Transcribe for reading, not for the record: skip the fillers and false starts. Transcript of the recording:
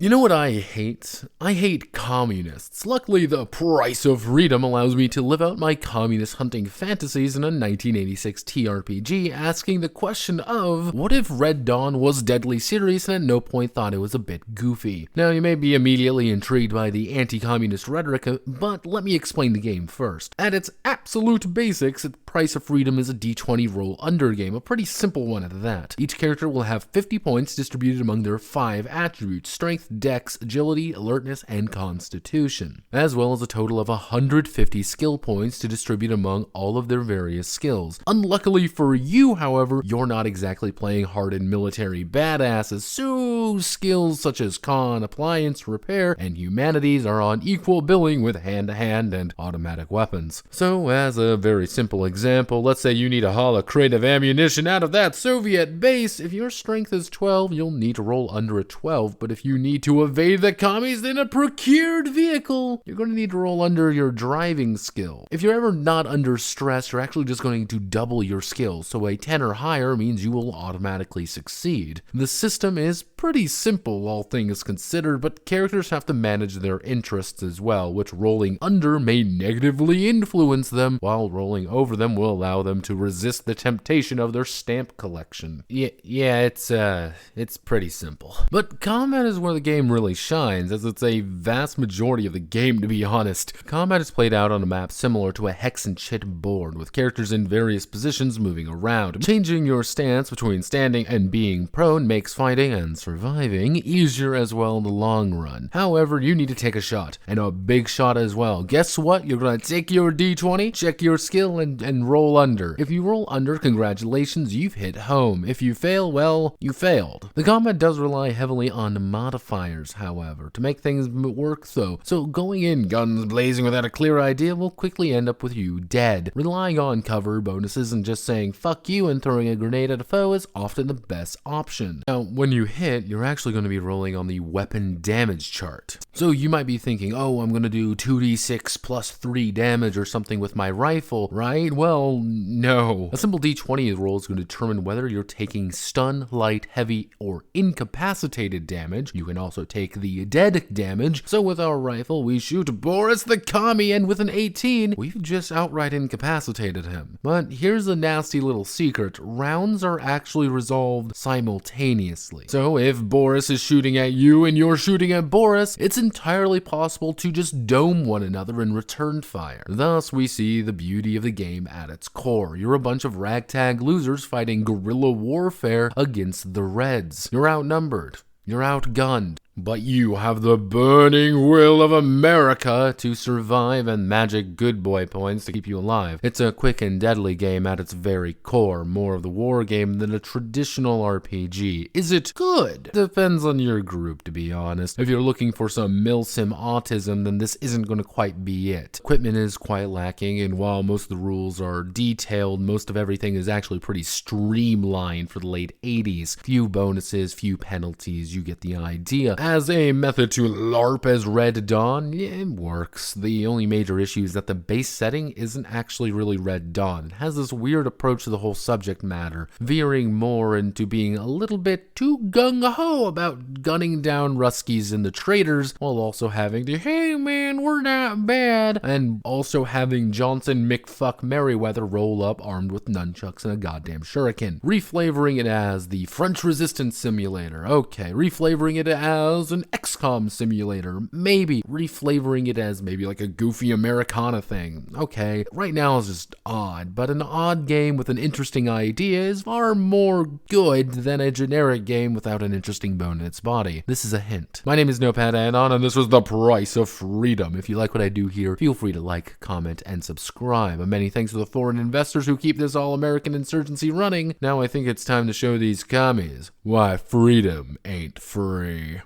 You know what I hate? I hate communists. Luckily, the price of freedom allows me to live out my communist hunting fantasies in a 1986 TRPG, asking the question of, what if Red Dawn was deadly serious and at no point thought it was a bit goofy? Now, you may be immediately intrigued by the anti-communist rhetoric, but let me explain the game first. At its absolute basics, the price of freedom is a d20 roll under game, a pretty simple one at that. Each character will have 50 points distributed among their 5 attributes: strength, dex, agility, alertness, and constitution, as well as a total of 150 skill points to distribute among all of their various skills. Unluckily for you, however, you're not exactly playing hardened military badasses, so skills such as con, appliance, repair, and humanities are on equal billing with hand-to-hand and automatic weapons. So, as a very simple example, let's say you need to haul a crate of ammunition out of that Soviet base. If your strength is 12, you'll need to roll under a 12, but if you need to evade the commies in a procured vehicle, you're going to need to roll under your driving skill. If you're ever not under stress, you're actually just going to double your skills, so a 10 or higher means you will automatically succeed. The system is pretty simple, all things considered, but characters have to manage their interests as well, which rolling under may negatively influence them, while rolling over them will allow them to resist the temptation of their stamp collection. Yeah, it's pretty simple. But combat is where the game really shines, as it's a vast majority of the game, to be honest. Combat is played out on a map similar to a hex and chit board, with characters in various positions moving around. Changing your stance between standing and being prone makes fighting and surviving easier as well in the long run. However, you need to take a shot, and a big shot as well. Guess what? You're gonna take your d20, check your skill, and roll under. If you roll under, congratulations, you've hit home. If you fail, well, you failed. The combat does rely heavily on modifiers, however, to make things work though. So going in guns blazing without a clear idea will quickly end up with you dead. Relying on cover bonuses and just saying fuck you and throwing a grenade at a foe is often the best option. Now, when you hit, you're actually going to be rolling on the weapon damage chart. So you might be thinking, oh, I'm going to do 2d6 plus 3 damage or something with my rifle, right? Well, no. A simple d20 roll is going to determine whether you're taking stun, light, heavy, or incapacitated damage. You can also take the dead damage. So with our rifle, we shoot Boris the commie, and with an 18, we've just outright incapacitated him. But here's a nasty little secret. Rounds are actually resolved simultaneously. So if Boris is shooting at you and you're shooting at Boris, it's entirely possible to just dome one another in return fire. Thus, we see the beauty of the game at its core. You're a bunch of ragtag losers fighting guerrilla warfare against the Reds. You're outnumbered. You're outgunned. But you have the burning will of America to survive and magic good boy points to keep you alive. It's a quick and deadly game at its very core, more of the war game than a traditional RPG. Is it good? Depends on your group, to be honest. If you're looking for some milsim autism, then this isn't going to quite be it. Equipment is quite lacking, and while most of the rules are detailed, most of everything is actually pretty streamlined for the late 80s. Few bonuses, few penalties, you get the idea. As a method to LARP as Red Dawn, yeah, it works. The only major issue is that the base setting isn't actually really Red Dawn. It has this weird approach to the whole subject matter, veering more into being a little bit too gung-ho about gunning down Ruskies and the traitors, while also having the, hey man, we're not bad, and also having Johnson McFuck Merriweather roll up armed with nunchucks and a goddamn shuriken. Reflavoring it as the French Resistance Simulator. Okay, reflavoring it as an XCOM simulator, maybe reflavoring it as maybe like a goofy Americana thing. Okay, right now is just odd, but an odd game with an interesting idea is far more good than a generic game without an interesting bone in its body. This is a hint. My name is Notepad, and this was The Price of Freedom. If you like what I do here, feel free to like, comment, and subscribe. And many thanks to the foreign investors who keep this all-American insurgency running. Now I think it's time to show these commies why freedom ain't free.